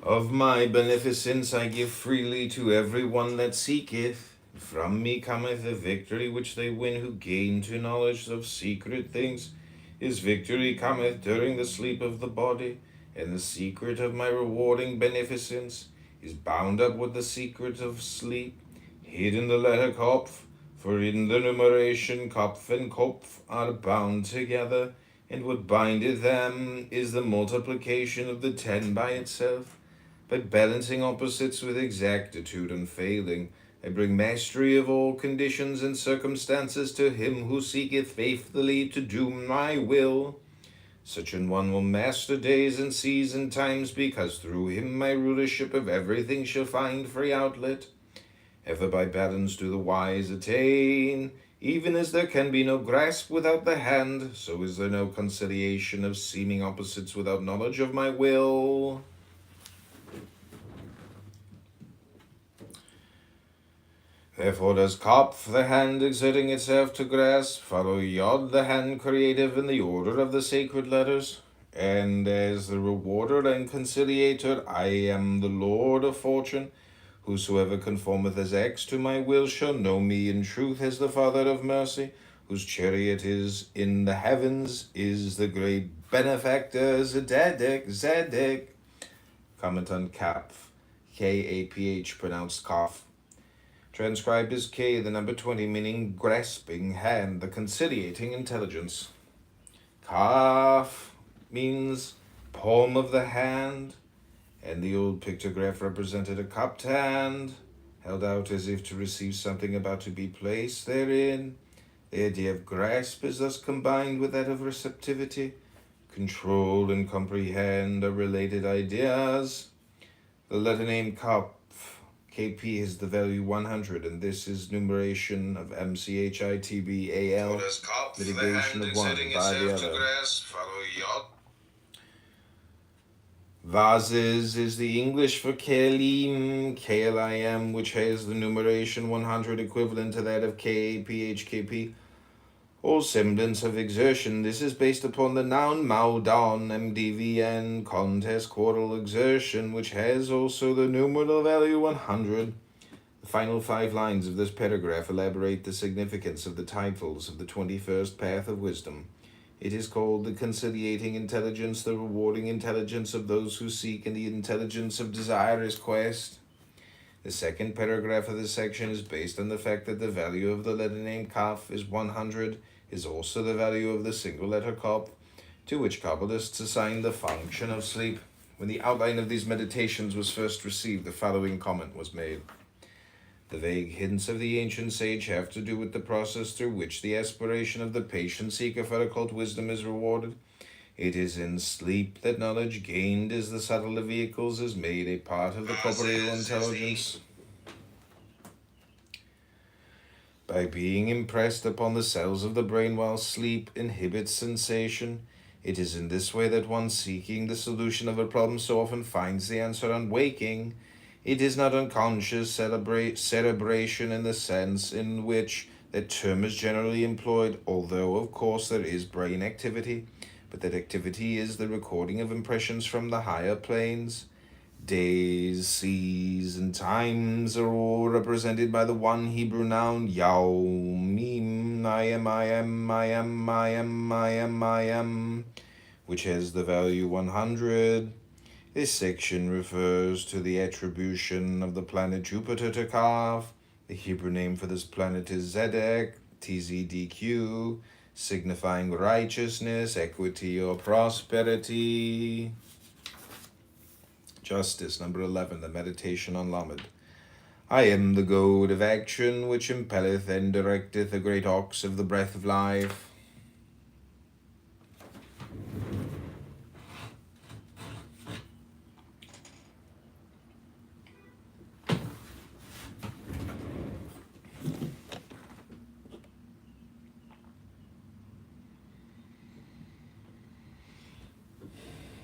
Of my beneficence I give freely to every one that seeketh. From me cometh the victory which they win who gain to knowledge of secret things. His victory cometh during the sleep of the body, and the secret of my rewarding beneficence is bound up with the secret of sleep, hid in the letter Kopf, for in the numeration Kopf and Kopf are bound together, and what bindeth them is the multiplication of the 10 by itself. By balancing opposites with exactitude unfailing, I bring mastery of all conditions and circumstances to him who seeketh faithfully to do my will. Such an one will master days and seas and times, because through him my rulership of everything shall find free outlet. Ever by balance do the wise attain. Even as there can be no grasp without the hand, so is there no conciliation of seeming opposites without knowledge of my will. Therefore does Kopf, the hand exerting itself to grasp, follow Yod, the hand creative, in the order of the sacred letters. And as the rewarder and conciliator, I am the Lord of fortune. Whosoever conformeth as X to my will shall know me in truth as the Father of mercy, whose chariot is in the heavens, is the great benefactor Zedek. Comment on Kaph, K-A-P-H, pronounced Kopf. Transcribed as K, the number 20, meaning grasping hand, the conciliating intelligence. Kaf means palm of the hand, and the old pictograph represented a cupped hand, held out as if to receive something about to be placed therein. The idea of grasp is thus combined with that of receptivity. Control and comprehend are related ideas. The letter name Kap, KP, is the value 100, and this is numeration of MCHITBAL, mitigation of one by the other. Vases is the English for Kelim, KLIM, which has the numeration 100 equivalent to that of KAPHKP. All semblance of exertion. This is based upon the noun maudon, MDVN, contest, quarrel, exertion, which has also the numeral value 100. The final 5 lines of this paragraph elaborate the significance of the titles of the 21st Path of Wisdom. It is called the conciliating intelligence, the rewarding intelligence of those who seek, and the intelligence of desirous quest. The second paragraph of this section is based on the fact that the value of the letter name Kaf is 100, is also the value of the single letter Kop, to which Kabbalists assign the function of sleep. When the outline of these meditations was first received, the following comment was made. The vague hints of the ancient sage have to do with the process through which the aspiration of the patient seeker for occult wisdom is rewarded. It is in sleep that knowledge gained as the subtler vehicles is made a part of the corporeal intelligence. By being impressed upon the cells of the brain while sleep inhibits sensation, it is in this way that one seeking the solution of a problem so often finds the answer on waking. It is not unconscious cerebration in the sense in which that term is generally employed, although of course there is brain activity, but that activity is the recording of impressions from the higher planes. Days, seas, and times are all represented by the one Hebrew noun Yaumim, I am, which has the value 100. This section refers to the attribution of the planet Jupiter to Kaf. The Hebrew name for this planet is Zedek, TZDQ, signifying righteousness, equity, or prosperity. Justice, number 11, the meditation on Lamed. I am the goad of action, which impelleth and directeth the great ox of the breath of life.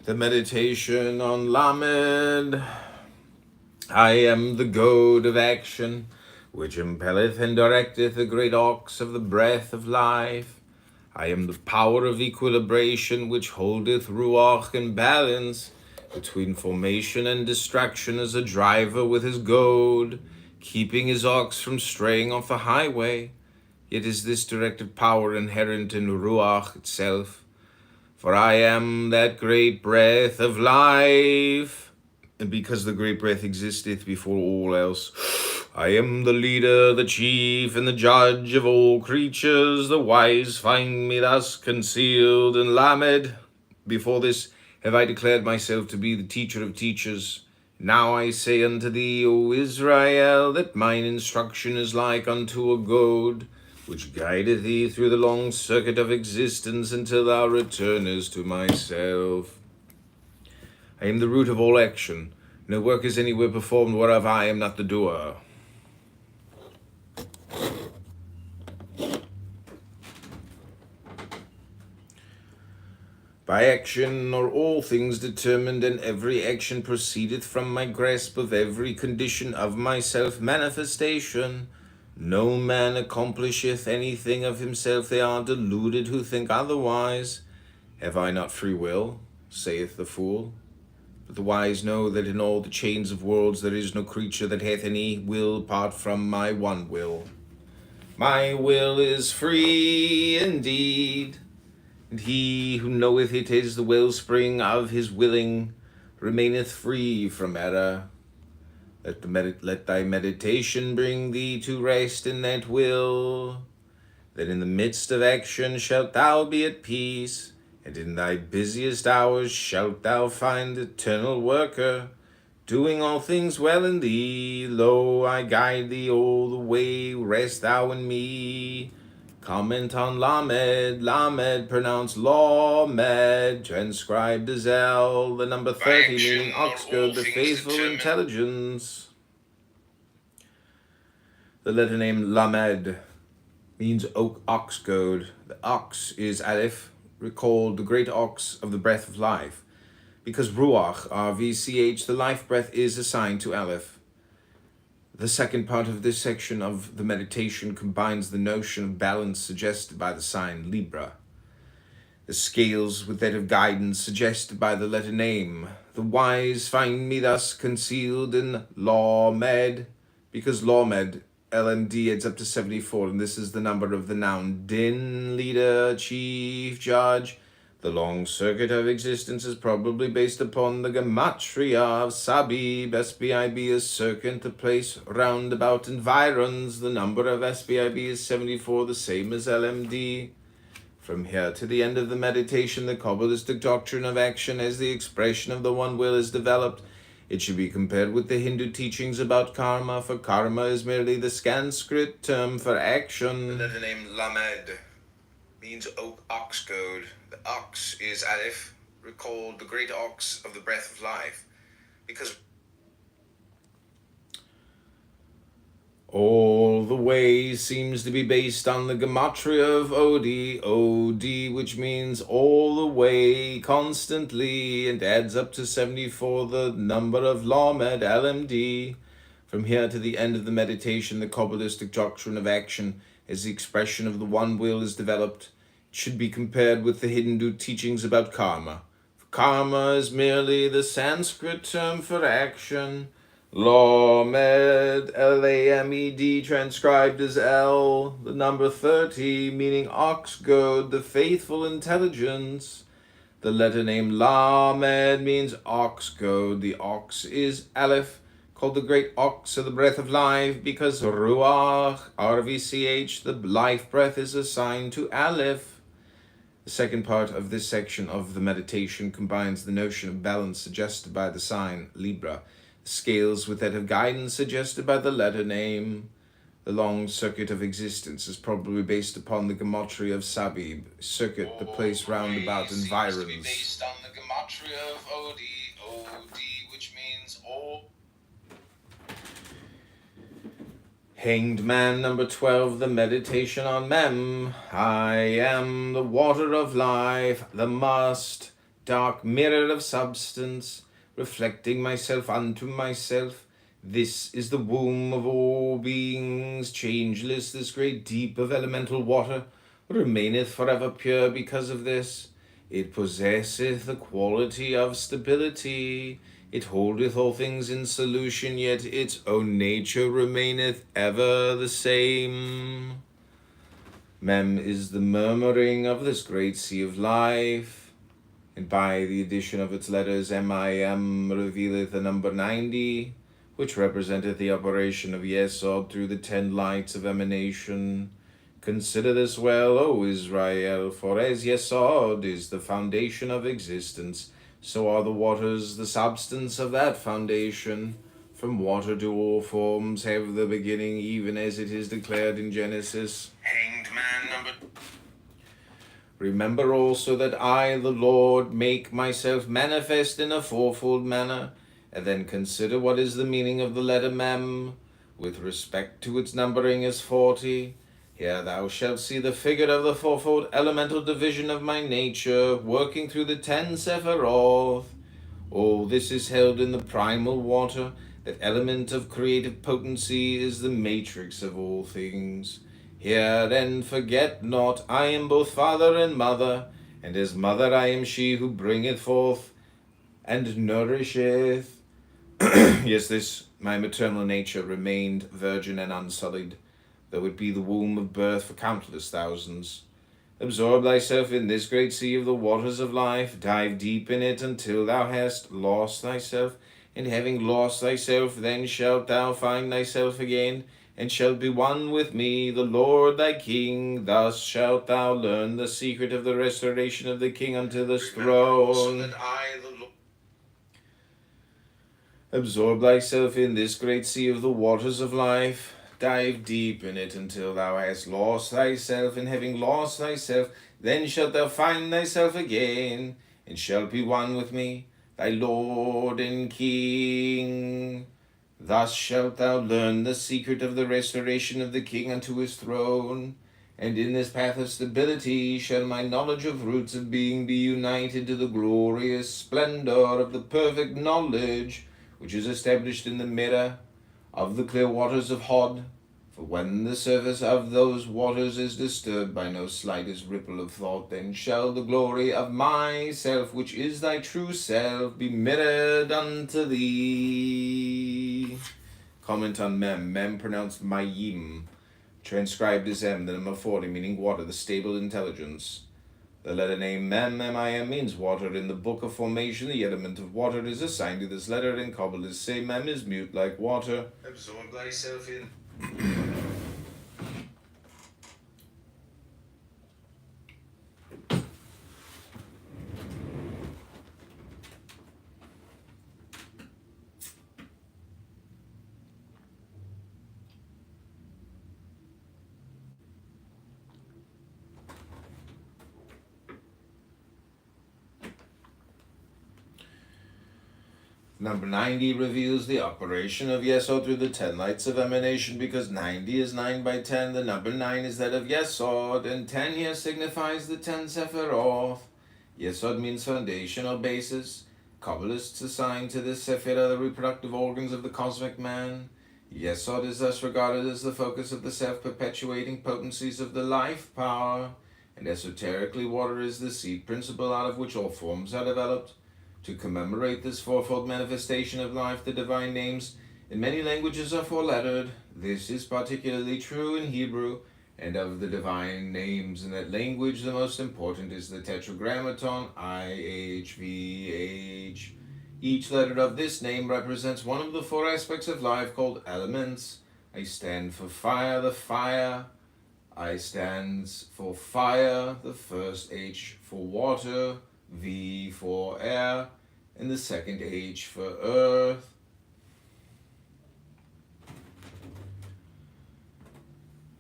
The meditation on Lamed. I am the goad of action, which impelleth and directeth the great ox of the breath of life. I am the power of equilibration, which holdeth ruach in balance, between formation and distraction as a driver with his goad, keeping his ox from straying off the highway. Yet is this directive power inherent in Ruach itself. For I am that great breath of life, and because the great breath existeth before all else, I am the leader, the chief, and the judge of all creatures. The wise find me thus concealed in Lamed. Before this have I declared myself to be the teacher of teachers. Now I say unto thee, O Israel, that mine instruction is like unto a goad, which guideth thee through the long circuit of existence until thou returnest to myself. I am the root of all action. No work is anywhere performed whereof I am not the doer. By action are all things determined, and every action proceedeth from my grasp of every condition of my self-manifestation. No man accomplisheth anything of himself. They are deluded who think otherwise. Have I not free will, saith the fool? But the wise know that in all the chains of worlds there is no creature that hath any will apart from my one will. My will is free indeed, and he who knoweth it is the wellspring of his willing remaineth free from error. Let thy meditation bring thee to rest in that will. Then in the midst of action shalt thou be at peace, and in thy busiest hours shalt thou find eternal worker, doing all things well in thee. Lo, I guide thee all the way, rest thou in me. Comment on Lamed, Lamed pronounced Lamed, transcribed as L, the number 30 meaning Oxgood, the faithful intelligence. The letter name Lamed means ox goad. The ox is Aleph, recalled the great ox of the breath of life. Because Ruach, RVCH, the life breath, is assigned to Aleph. The second part of this section of the meditation combines the notion of balance suggested by the sign Libra, the scales with that of guidance suggested by the letter name. The wise find me thus concealed in Lamed, because Lamed, LMD, adds up to 74, and this is the number of the noun Din, leader, chief, judge. The long circuit of existence is probably based upon the gematria of Sabib. SBIB is circuit, the place roundabout environs. The number of SBIB is 74, the same as LMD. From here to the end of the meditation, the Kabbalistic doctrine of action as the expression of the one will is developed. It should be compared with the Hindu teachings about karma, for karma is merely the Sanskrit term for action. The letter name Lamed means ox goad. The ox is Aleph, recalled the great ox of the breath of life, because all the way seems to be based on the gematria of Od, which means all the way, constantly, and adds up to 74, the number of Lamed, LMD. From here to the end of the meditation, the Kabbalistic doctrine of action as the expression of the one will is developed. It should be compared with the Hindu teachings about karma. For karma is merely the Sanskrit term for action. Lamed, Lamed, transcribed as L, the number 30, meaning ox goad, the faithful intelligence. The letter name Lamed means ox goad. The ox is Aleph, called the great ox of the breath of life, because Ruach, RVCH, the life breath, is assigned to Aleph. The second part of this section of the meditation combines the notion of balance suggested by the sign Libra, the scales with that of guidance suggested by the letter name. The long circuit of existence is probably based upon the gematria of Sabib, circuit, the place roundabout environs. Based on the gematria of Od, which means all. Hanged Man, number 12, the meditation on Mem. I am the water of life, the must, dark mirror of substance, reflecting myself unto myself. This is the womb of all beings, changeless. This great deep of elemental water remaineth forever pure because of this. It possesseth the quality of stability. It holdeth all things in solution, yet its own nature remaineth ever the same. Mem is the murmuring of this great sea of life, and by the addition of its letters MIM revealeth the number 90, which representeth the operation of Yesod through the 10 lights of emanation. Consider this well, O Israel, for as Yesod is the foundation of existence, so are the waters the substance of that foundation. From water do all forms have the beginning, even as it is declared in Genesis. Hanged man number. Remember also that I, the Lord, make myself manifest in a fourfold manner, and then consider what is the meaning of the letter Mem, with respect to its numbering as 40. Here thou shalt see the figure of the fourfold elemental division of my nature, working through the 10 Sephiroth. All this is held in the primal water. That element of creative potency is the matrix of all things. Hear and forget not, I am both father and mother, and as mother I am she who bringeth forth and nourisheth. Yes, this my maternal nature remained virgin and unsullied, though it be the womb of birth for countless thousands. Absorb thyself in this great sea of the waters of life, dive deep in it until thou hast lost thyself, and having lost thyself, then shalt thou find thyself again, and shalt be one with me, the Lord thy King. Thus shalt thou learn the secret of the restoration of the King unto this throne. Absorb thyself in this great sea of the waters of life. Dive deep in it until thou hast lost thyself, and having lost thyself, then shalt thou find thyself again, and shalt be one with me, thy Lord and King. Thus shalt thou learn the secret of the restoration of the King unto his throne, and in this path of stability shall my knowledge of roots of being be united to the glorious splendor of the perfect knowledge which is established in the mirror of the clear waters of Hod. For when the surface of those waters is disturbed by no slightest ripple of thought, then shall the glory of myself, which is thy true self, be mirrored unto thee. Comment on Mem. Mem pronounced Mayim, transcribed as M, the number 40, meaning water, the stable intelligence. The letter name Mem, M-I-M, means water. In the book of formation, the element of water is assigned to this letter. In Kabbalists say Mem is mute like water. Absorb thyself in. Number 90 reveals the operation of Yesod through the 10 lights of emanation, because 90 is 9 by 10. The number 9 is that of Yesod, and 10 here signifies the 10 Sephiroth. Yesod means foundation or basis. Kabbalists assign to this Sephirah the reproductive organs of the cosmic man. Yesod is thus regarded as the focus of the self-perpetuating potencies of the life power, and esoterically water is the seed principle out of which all forms are developed. To commemorate this fourfold manifestation of life, the divine names in many languages are four-lettered. This is particularly true in Hebrew, and of the divine names in that language, the most important is the tetragrammaton, IHVH. Each letter of this name represents one of the four aspects of life called elements. I stand for fire, the fire. I stands for fire, the first H for water, V for air, and the second H for earth.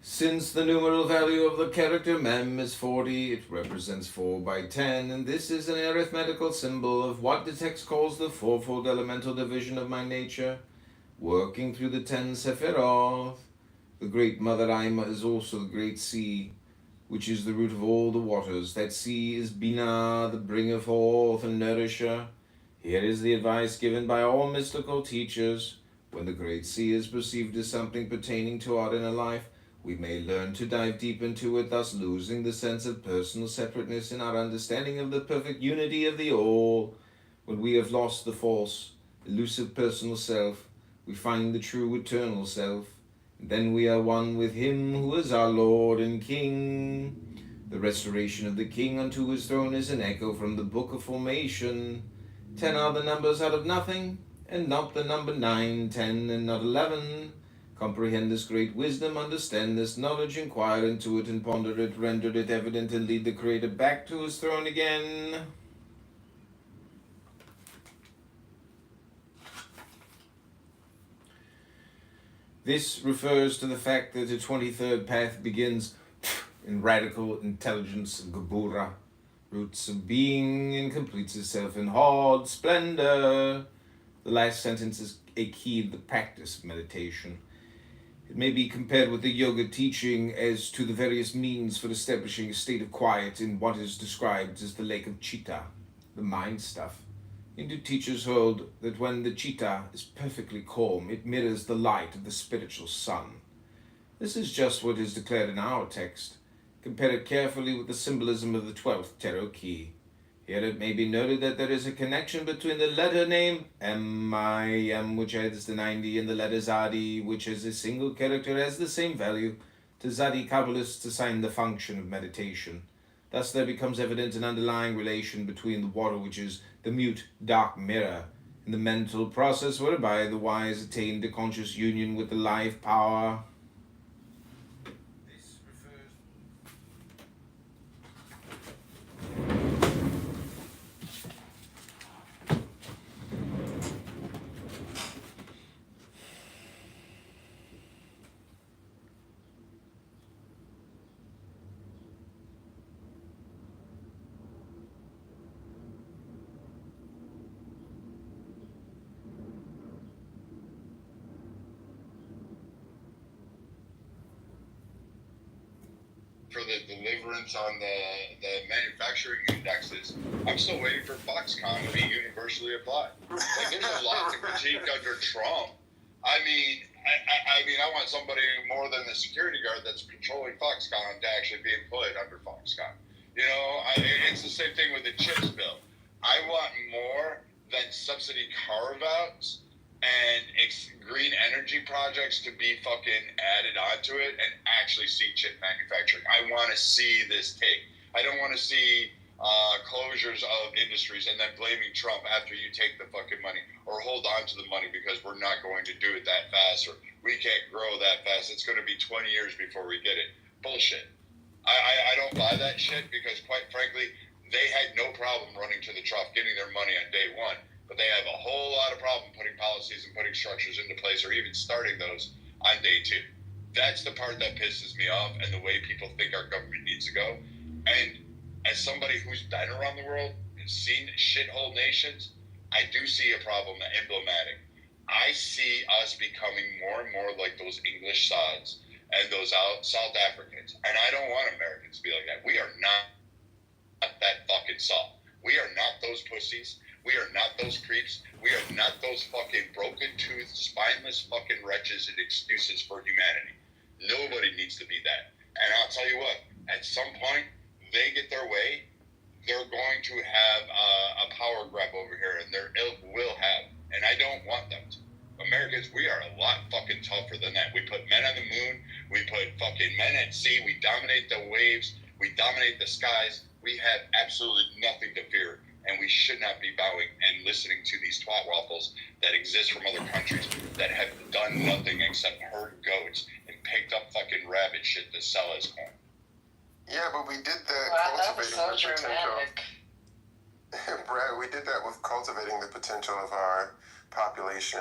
Since the numeral value of the character Mem is 40, it represents 4 by 10, and this is an arithmetical symbol of what the text calls the fourfold elemental division of my nature, working through the 10 Sephiroth. The great Mother Ima is also the great sea, which is the root of all the waters. That sea is Binah, the bringer forth and nourisher. Here is the advice given by all mystical teachers. When the great sea is perceived as something pertaining to our inner life, We may learn to dive deep into it, thus losing the sense of personal separateness in our understanding of the perfect unity of the all. When we have lost the false, elusive personal self, we find the true eternal self. And then we are one with him who is our Lord and King. The restoration of the King unto his throne is an echo from the Book of Formation. 10 are the numbers out of nothing, and not the number 9, 10, and not 11. Comprehend this great wisdom, understand this knowledge, inquire into it, and ponder it, render it evident, and lead the Creator back to his throne again. This refers to the fact that the 23rd path begins in radical intelligence and Gabura, roots of being, and completes itself in hard splendor. The last sentence is a key of the practice of meditation. It may be compared with the yoga teaching as to the various means for establishing a state of quiet in what is described as the lake of Chitta, the mind stuff. Hindu teachers hold that when the Chitta is perfectly calm, it mirrors the light of the spiritual sun. This is just what is declared in our text. Compare it carefully with the symbolism of the 12th tarot key. Here it may be noted that there is a connection between the letter name M-I-M, which adds the 90, and the letter Zadi, which as a single character has the same value. To Zadi Kabbalists assign the function of meditation. Thus there becomes evident an underlying relation between the water, which is the mute dark mirror, and the mental process whereby the wise attain to conscious union with the life power. For the deliverance on the manufacturing indexes, I'm still waiting for Foxconn to be universally applied. Like, there's a lot to critique under Trump. I mean, I want somebody more than the security guard that's controlling Foxconn to actually be employed under Foxconn. You know, it's the same thing with the CHIPS bill. I want more than subsidy carve-outs and green energy projects to be fucking added onto it and actually see chip manufacturing. I want to see this take. I don't want to see closures of industries and then blaming Trump after you take the fucking money, or hold on to the money because we're not going to do it that fast, or we can't grow that fast. It's going to be 20 years before we get it. Bullshit. I don't buy that shit because, quite frankly, they had no problem running to the trough, getting their money on day one. But they have a whole lot of problem putting policies and putting structures into place, or even starting those on day two. That's the part that pisses me off, and the way people think our government needs to go. And as somebody who's been around the world and seen shithole nations, I do see a problem emblematic. I see us becoming more and more like those English sods and those South Africans. And I don't want Americans to be like that. We are not that fucking salt. We are not those pussies. We are not those creeps. We are not those fucking broken-toothed, spineless fucking wretches and excuses for humanity. Nobody needs to be that. And I'll tell you what, at some point, they get their way, they're going to have a power grab over here, and their ilk will have. And I don't want them to. Americans, we are a lot fucking tougher than that. We put men on the moon. We put fucking men at sea. We dominate the waves. We dominate the skies. We have absolutely nothing to fear. And we should not be bowing and listening to these twat waffles that exist from other countries that have done nothing except herd goats and picked up fucking rabbit shit to sell as corn. Yeah, but we did that cultivating so the potential. Brad, we did that with cultivating the potential of our population.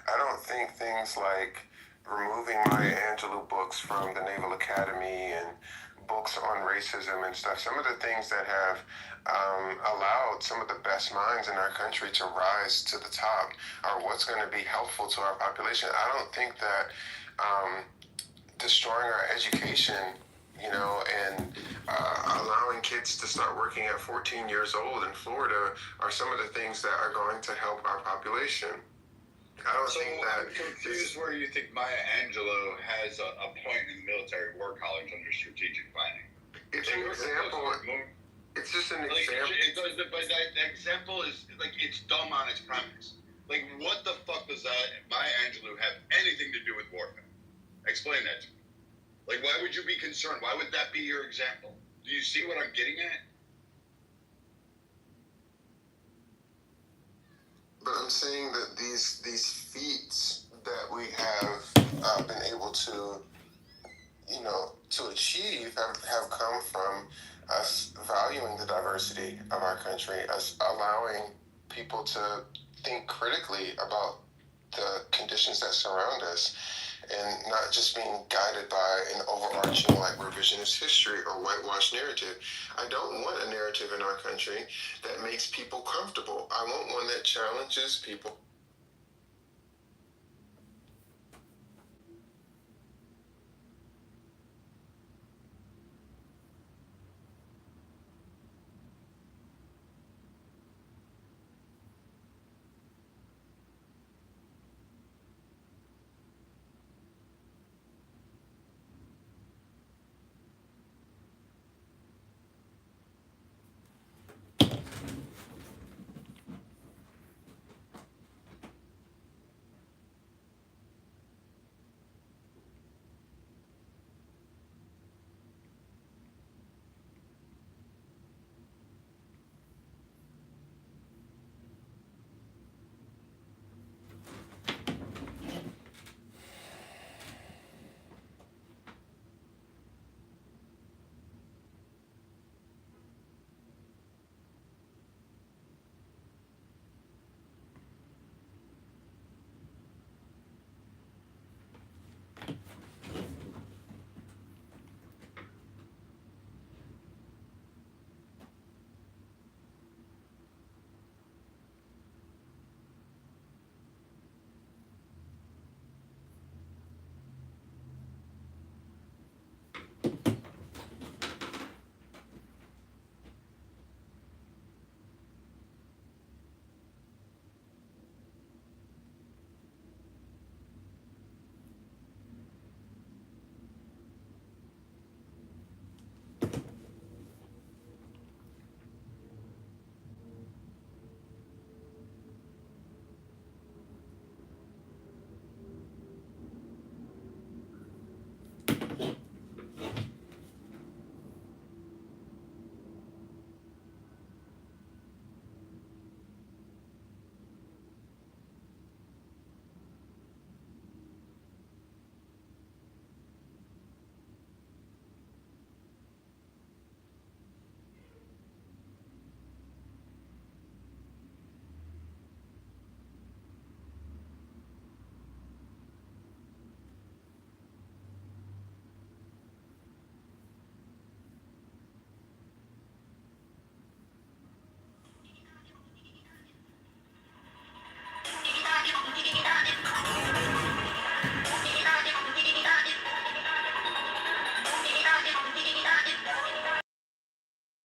I don't think things like removing Maya Angelou books from the Naval Academy and books on racism and stuff, some of the things that have allowed some of the best minds in our country to rise to the top are what's going to be helpful to our population. I don't think that destroying our education, and allowing kids to start working at 14 years old in Florida are some of the things that are going to help our population. I don't So think that. I'm confused where you think Maya Angelou has a point in military war college under strategic planning. It's an example. It's just an example. But that example is like it's dumb on its premise. Like, what the fuck does Maya Angelou have anything to do with warfare? Explain that to me. Like, why would you be concerned? Why would that be your example? Do you see what I'm getting at? But I'm saying that these feats that we have been able to, to achieve have come from us valuing the diversity of our country, us allowing people to think critically about the conditions that surround us, and not just being guided by an overarching like revisionist history or whitewash narrative. I don't want a narrative in our country that makes people comfortable. I want one that challenges people